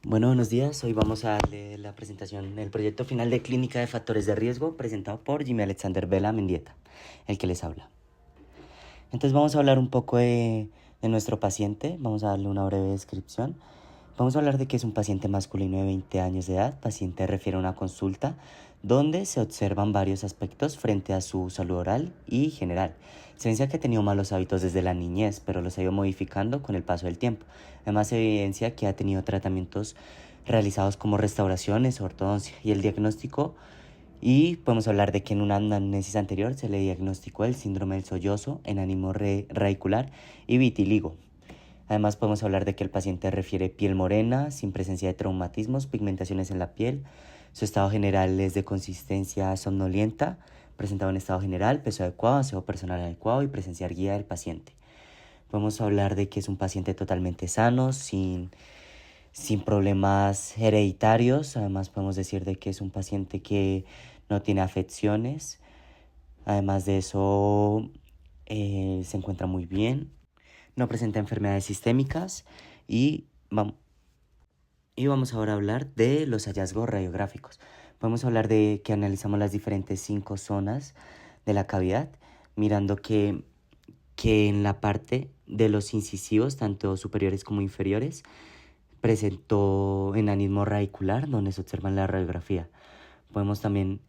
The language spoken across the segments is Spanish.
Bueno, buenos días. Hoy vamos a darle la presentación del proyecto final de clínica de factores de riesgo presentado por Jimmy Alexander Vela Mendieta, el que les habla. Entonces vamos a hablar un poco de nuestro paciente, vamos a darle una breve descripción. Vamos a hablar de que es un paciente masculino de 20 años de edad. Paciente refiere a una consulta donde se observan varios aspectos frente a su salud oral y general. Se evidencia que ha tenido malos hábitos desde la niñez, pero los ha ido modificando con el paso del tiempo. Además, se evidencia que ha tenido tratamientos realizados como restauraciones, ortodoncia y el diagnóstico. Y podemos hablar de que en una anamnesis anterior se le diagnosticó el síndrome del sollozo, enánimo radicular y vitiligo. Además podemos hablar de que el paciente refiere piel morena, sin presencia de traumatismos, pigmentaciones en la piel. Su estado general es de consistencia somnolienta, presentaba un estado general, peso adecuado, aseo personal adecuado y presencia erguida del paciente. Podemos hablar de que es un paciente totalmente sano, sin problemas hereditarios. Además podemos decir de que es un paciente que no tiene afecciones. Además de eso, se encuentra muy bien, no presenta enfermedades sistémicas y vamos ahora a hablar de los hallazgos radiográficos. Podemos hablar de que analizamos las diferentes 5 zonas de la cavidad, mirando que en la parte de los incisivos, tanto superiores como inferiores, presentó enanismo radicular, donde se observa en la radiografía. Podemos también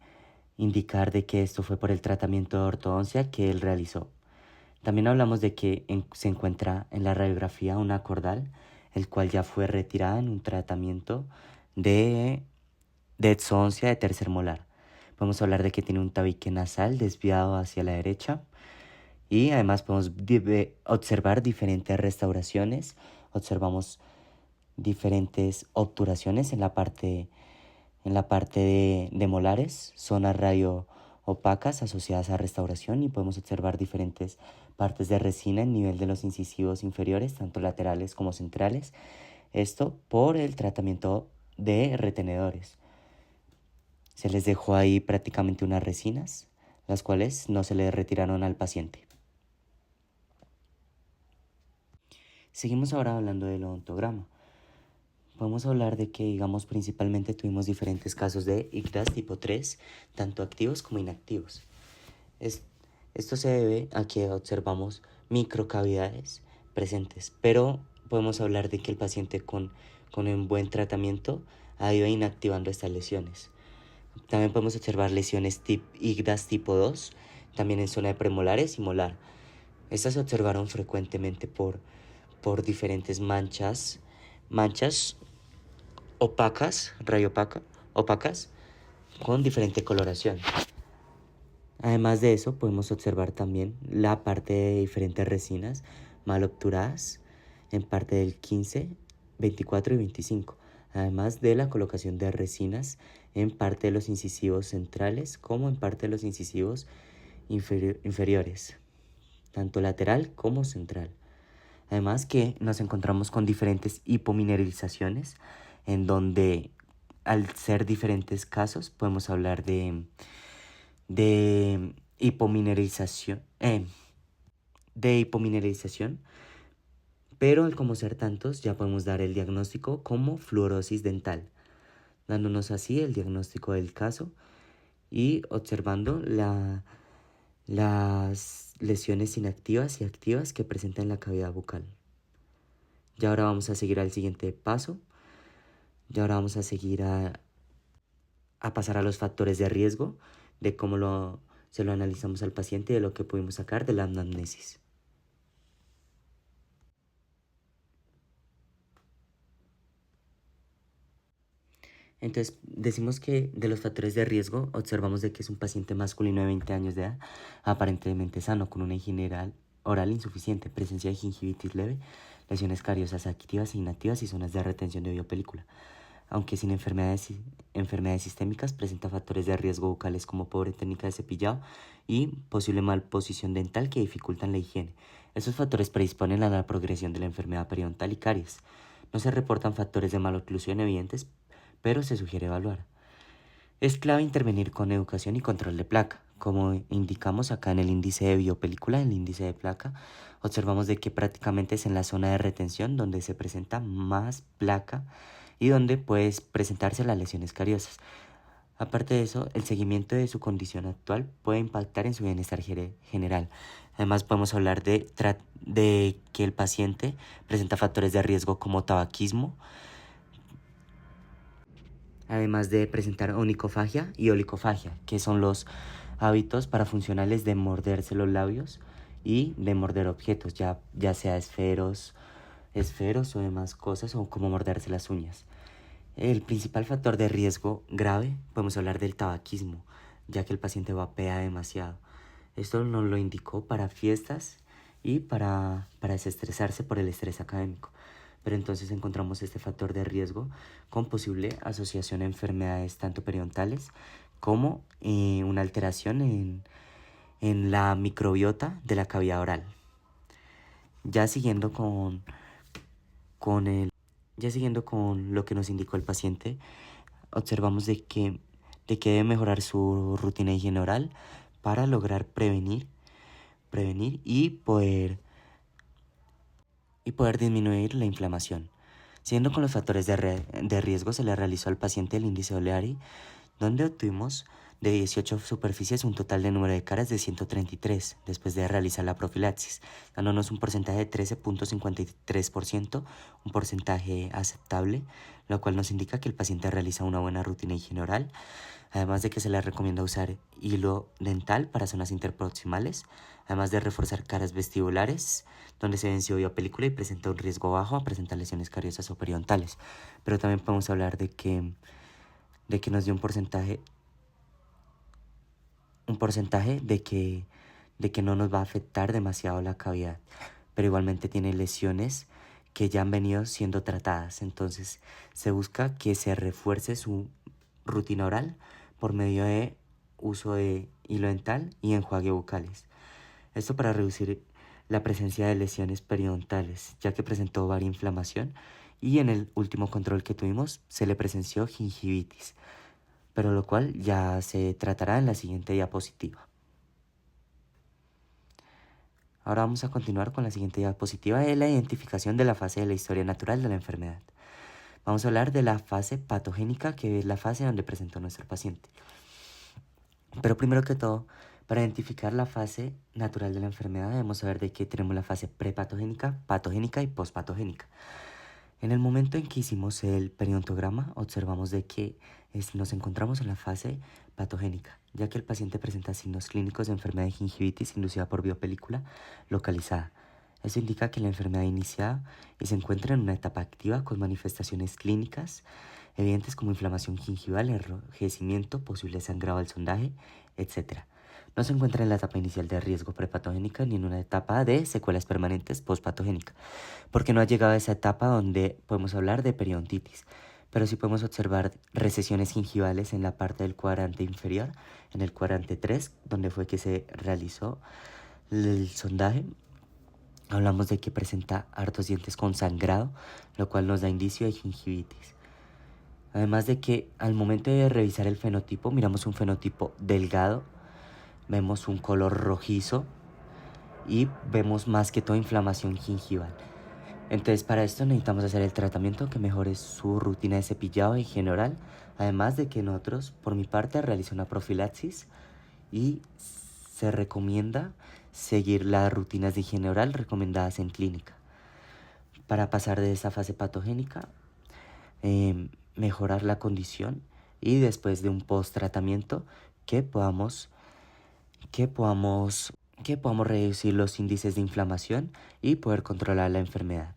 indicar de que esto fue por el tratamiento de ortodoncia que él realizó. También hablamos de que se encuentra en la radiografía una cordal, el cual ya fue retirada en un tratamiento de, de exodoncia de tercer molar. Podemos hablar de que tiene un tabique nasal desviado hacia la derecha y además podemos observar diferentes restauraciones. Observamos diferentes obturaciones en la parte de molares, zonas radio opacas asociadas a restauración, y podemos observar diferentes partes de resina en nivel de los incisivos inferiores, tanto laterales como centrales. Esto por el tratamiento de retenedores. Se les dejó ahí prácticamente unas resinas, las cuales no se le retiraron al paciente. Seguimos ahora hablando del odontograma. Podemos hablar de que, digamos, principalmente tuvimos diferentes casos de ICDAS tipo 3, tanto activos como inactivos. Es- Esto se debe a que observamos microcavidades presentes, pero podemos hablar de que el paciente con un buen tratamiento ha ido inactivando estas lesiones. También podemos observar lesiones ICDAS tipo 2, también en zona de premolares y molar. Estas se observaron frecuentemente por diferentes manchas opacas, opacas, con diferente coloración. Además de eso, podemos observar también la parte de diferentes resinas mal obturadas en parte del 15, 24 y 25, además de la colocación de resinas en parte de los incisivos centrales como en parte de los incisivos inferiores, tanto lateral como central. Además que nos encontramos con diferentes hipomineralizaciones, en donde al ser diferentes casos podemos hablar de hipomineralización, pero al como ser tantos ya podemos dar el diagnóstico como fluorosis dental, dándonos así el diagnóstico del caso y observando las lesiones inactivas y activas que presenta en la cavidad bucal. Ya ahora vamos a seguir al siguiente paso. Ya ahora vamos a seguir a pasar a los factores de riesgo, de cómo se lo analizamos al paciente y de lo que pudimos sacar de la anamnesis. Entonces, decimos que de los factores de riesgo observamos de que es un paciente masculino de 20 años de edad, aparentemente sano, con una higiene oral insuficiente, presencia de gingivitis leve, lesiones cariosas activas e inactivas y zonas de retención de biopelícula. Aunque sin enfermedades sistémicas, presenta factores de riesgo bucales como pobre técnica de cepillado y posible malposición dental que dificultan la higiene. Estos factores predisponen a la progresión de la enfermedad periodontal y caries. No se reportan factores de maloclusión evidentes, pero se sugiere evaluar. Es clave intervenir con educación y control de placa. Como indicamos acá en el índice de biopelícula, el índice de placa, observamos de que prácticamente es en la zona de retención donde se presenta más placa y donde puede presentarse las lesiones cariosas. Aparte de eso, el seguimiento de su condición actual puede impactar en su bienestar general. Además, podemos hablar de que el paciente presenta factores de riesgo como tabaquismo, además de presentar onicofagia y olicofagia, que son los hábitos parafuncionales de morderse los labios y de morder objetos, ya sea esferos o demás cosas, o como morderse las uñas. El principal factor de riesgo grave, podemos hablar del tabaquismo, ya que el paciente vapea demasiado. Esto nos lo indicó para fiestas y para desestresarse por el estrés académico. Pero entonces encontramos este factor de riesgo con posible asociación a enfermedades tanto periodontales como una alteración en la microbiota de la cavidad oral. Ya siguiendo con el Ya siguiendo con lo que nos indicó el paciente, observamos de que debe mejorar su rutina de higiene oral para lograr prevenir y poder disminuir la inflamación. Siguiendo con los factores de riesgo, se le realizó al paciente el índice O'Leary, donde obtuvimos de 18 superficies un total de número de caras de 133 después de realizar la profilaxis, dándonos un porcentaje de 13.53%, un porcentaje aceptable, lo cual nos indica que el paciente realiza una buena rutina de higiene oral, además de que se le recomienda usar hilo dental para zonas interproximales, además de reforzar caras vestibulares, donde se venció biopelícula y presenta un riesgo bajo a presentar lesiones cariosas o periodontales. Pero también podemos hablar de que nos dio un porcentaje de que no nos va a afectar demasiado la cavidad, pero igualmente tiene lesiones que ya han venido siendo tratadas. Entonces se busca que se refuerce su rutina oral por medio de uso de hilo dental y enjuague bucales. Esto para reducir la presencia de lesiones periodontales, ya que presentó varia inflamación y en el último control que tuvimos se le presenció gingivitis, pero lo cual ya se tratará en la siguiente diapositiva. Ahora vamos a continuar con la siguiente diapositiva de la identificación de la fase de la historia natural de la enfermedad. Vamos a hablar de la fase patogénica, que es la fase donde presentó nuestro paciente. Pero primero que todo, para identificar la fase natural de la enfermedad debemos saber de que tenemos la fase prepatogénica, patogénica y pospatogénica. En el momento en que hicimos el periodontograma, observamos de que nos encontramos en la fase patogénica, ya que el paciente presenta signos clínicos de enfermedad de gingivitis inducida por biopelícula localizada. Eso indica que la enfermedad iniciada y se encuentra en una etapa activa con manifestaciones clínicas evidentes como inflamación gingival, enrojecimiento, posible sangrado al sondaje, etc. No se encuentra en la etapa inicial de riesgo prepatogénica ni en una etapa de secuelas permanentes postpatogénica, porque no ha llegado a esa etapa donde podemos hablar de periodontitis, pero sí podemos observar recesiones gingivales en la parte del cuadrante inferior, en el cuadrante 3, donde fue que se realizó el sondaje. Hablamos de que presenta hartos dientes con sangrado, lo cual nos da indicio de gingivitis. Además de que al momento de revisar el fenotipo, miramos un fenotipo delgado, vemos un color rojizo y vemos más que todo inflamación gingival. Entonces para esto necesitamos hacer el tratamiento que mejore su rutina de cepillado y higiene oral, además de que nosotros, por mi parte, realizo una profilaxis y se recomienda seguir las rutinas de higiene oral recomendadas en clínica. Para pasar de esa fase patogénica, mejorar la condición y después de un post-tratamiento que podamos reducir los índices de inflamación y poder controlar la enfermedad.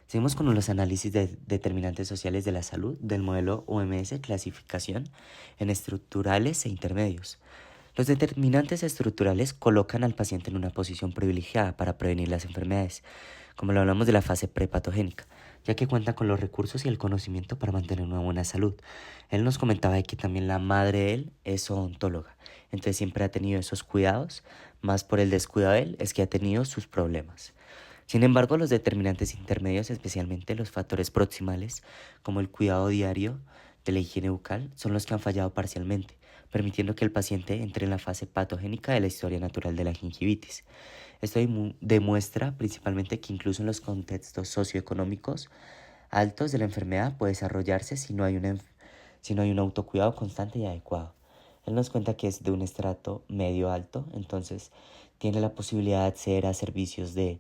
Seguimos con los análisis de determinantes sociales de la salud del modelo OMS clasificación en estructurales e intermedios. Los determinantes estructurales colocan al paciente en una posición privilegiada para prevenir las enfermedades, como lo hablamos de la fase prepatogénica, ya que cuenta con los recursos y el conocimiento para mantener una buena salud. Él nos comentaba que también la madre de él es odontóloga, entonces siempre ha tenido esos cuidados, más por el descuido de él es que ha tenido sus problemas. Sin embargo, los determinantes intermedios, especialmente los factores proximales, como el cuidado diario de la higiene bucal, son los que han fallado parcialmente, permitiendo que el paciente entre en la fase patogénica de la historia natural de la gingivitis. Esto demuestra principalmente que incluso en los contextos socioeconómicos altos de la enfermedad puede desarrollarse si no hay un autocuidado constante y adecuado. Él nos cuenta que es de un estrato medio alto, entonces tiene la posibilidad de acceder a servicios de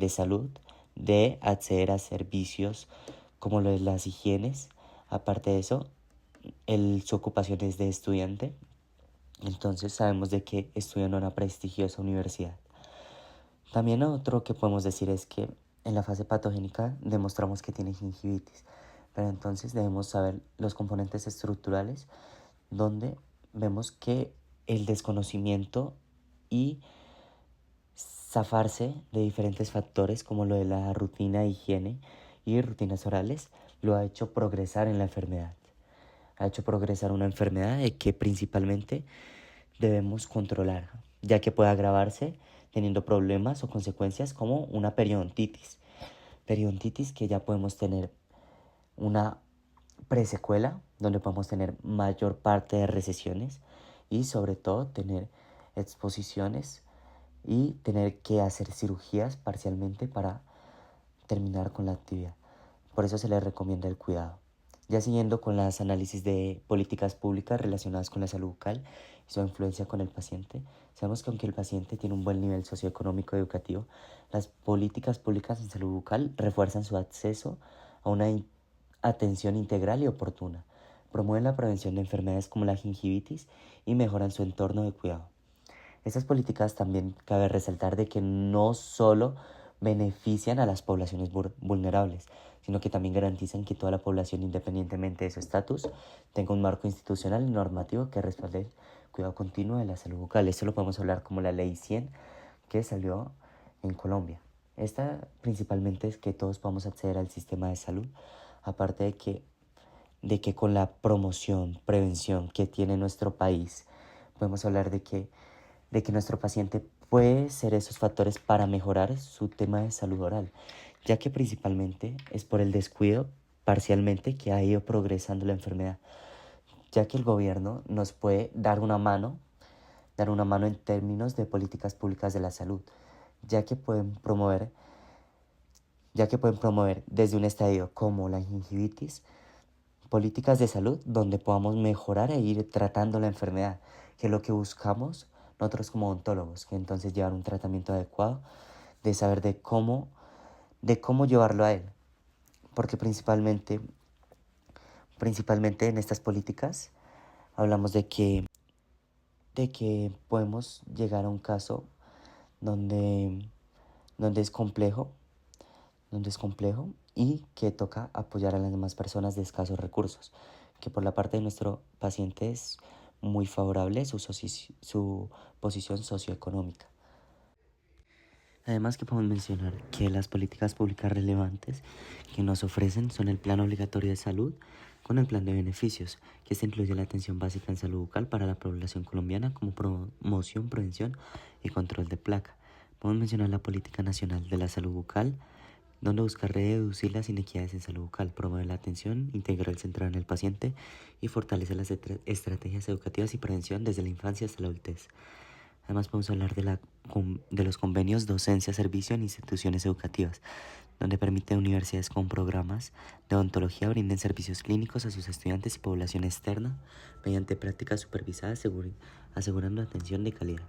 salud, de acceder a servicios como lo de las higienes. Aparte de eso, su ocupación es de estudiante, entonces sabemos de que estudia en una prestigiosa universidad. También otro que podemos decir es que en la fase patogénica demostramos que tiene gingivitis, pero entonces debemos saber los componentes estructurales donde vemos que el desconocimiento y zafarse de diferentes factores como lo de la rutina de higiene y rutinas orales lo ha hecho progresar en la enfermedad. Ha hecho progresar una enfermedad de que principalmente debemos controlar, ya que puede agravarse teniendo problemas o consecuencias como una periodontitis. Periodontitis que ya podemos tener una presecuela, donde podemos tener mayor parte de recesiones y sobre todo tener exposiciones y tener que hacer cirugías parcialmente para terminar con la actividad. Por eso se le recomienda el cuidado. Ya siguiendo con las análisis de políticas públicas relacionadas con la salud bucal y su influencia con el paciente, sabemos que aunque el paciente tiene un buen nivel socioeconómico y educativo, las políticas públicas en salud bucal refuerzan su acceso a una atención integral y oportuna, promueven la prevención de enfermedades como la gingivitis y mejoran su entorno de cuidado. Estas políticas también cabe resaltar de que no solo benefician a las poblaciones vulnerables, sino que también garantizan que toda la población, independientemente de su estatus, tenga un marco institucional y normativo que respalde el cuidado continuo de la salud bucal. Esto lo podemos hablar como la Ley 100 que salió en Colombia. Esta principalmente es que todos podamos acceder al sistema de salud, aparte de que con la promoción, prevención que tiene nuestro país, podemos hablar de que nuestro paciente puede ser esos factores para mejorar su tema de salud oral, ya que principalmente es por el descuido parcialmente que ha ido progresando la enfermedad, ya que el gobierno nos puede dar una mano en términos de políticas públicas de la salud, ya que pueden promover, desde un estadio como la gingivitis, políticas de salud donde podamos mejorar e ir tratando la enfermedad, que es lo que buscamos nosotros como odontólogos, que entonces llevar un tratamiento adecuado, de saber de cómo llevarlo a él, porque principalmente en estas políticas hablamos de que podemos llegar a un caso donde, donde es complejo, y que toca apoyar a las demás personas de escasos recursos, que por la parte de nuestro paciente es muy favorable su posición socioeconómica. Además que podemos mencionar que las políticas públicas relevantes que nos ofrecen son el Plan Obligatorio de Salud con el Plan de Beneficios, que este incluye la atención básica en salud bucal para la población colombiana como promoción, prevención y control de placa. Podemos mencionar la Política Nacional de la Salud Bucal, donde busca reducir las inequidades en salud bucal, promover la atención integral centrada en el paciente y fortalecer las estrategias educativas y prevención desde la infancia hasta la adultez. Además podemos hablar de los convenios docencia-servicio en instituciones educativas, donde permite a universidades con programas de odontología brinden servicios clínicos a sus estudiantes y población externa mediante prácticas supervisadas, asegurando atención de calidad.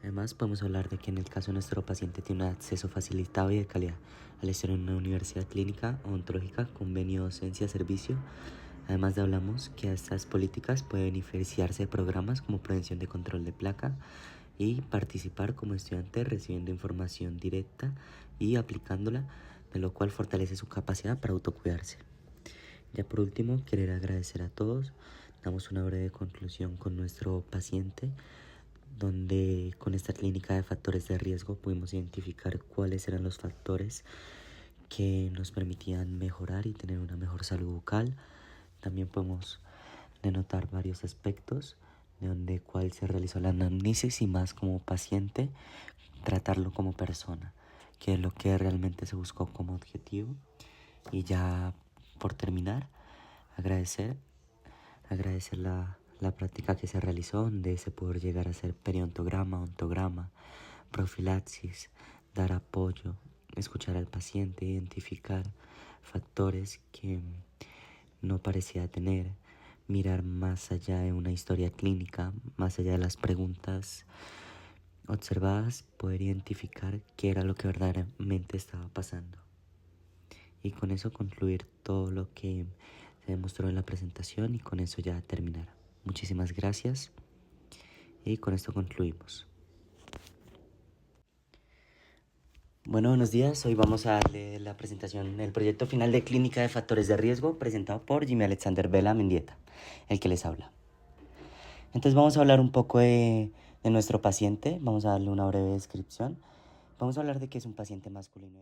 Además podemos hablar de que en el caso de nuestro paciente tiene un acceso facilitado y de calidad al estar en una universidad clínica odontológica, convenio docencia-servicio. Además de hablamos que estas políticas pueden beneficiarse de programas como prevención de control de placa y participar como estudiante recibiendo información directa y aplicándola, de lo cual fortalece su capacidad para autocuidarse. Ya por último, querer agradecer a todos. Damos una breve conclusión con nuestro paciente, donde con esta clínica de factores de riesgo pudimos identificar cuáles eran los factores que nos permitían mejorar y tener una mejor salud bucal. También podemos denotar varios aspectos de donde cuál se realizó la anamnesis y más como paciente, tratarlo como persona, que es lo que realmente se buscó como objetivo. Y ya por terminar, agradecer, agradecer la práctica que se realizó, donde se pudo llegar a hacer periodontograma, ontograma, profilaxis, dar apoyo, escuchar al paciente, identificar factores que no parecía tener, mirar más allá de una historia clínica, más allá de las preguntas observadas, poder identificar qué era lo que verdaderamente estaba pasando. Y con eso concluir todo lo que se demostró en la presentación y con eso ya terminar. Muchísimas gracias y con esto concluimos. Bueno, buenos días. Hoy vamos a darle la presentación, el proyecto final de clínica de factores de riesgo presentado por Jimmy Alexander Vela Mendieta, el que les habla. Entonces vamos a hablar un poco de nuestro paciente, vamos a darle una breve descripción. Vamos a hablar de que es un paciente masculino.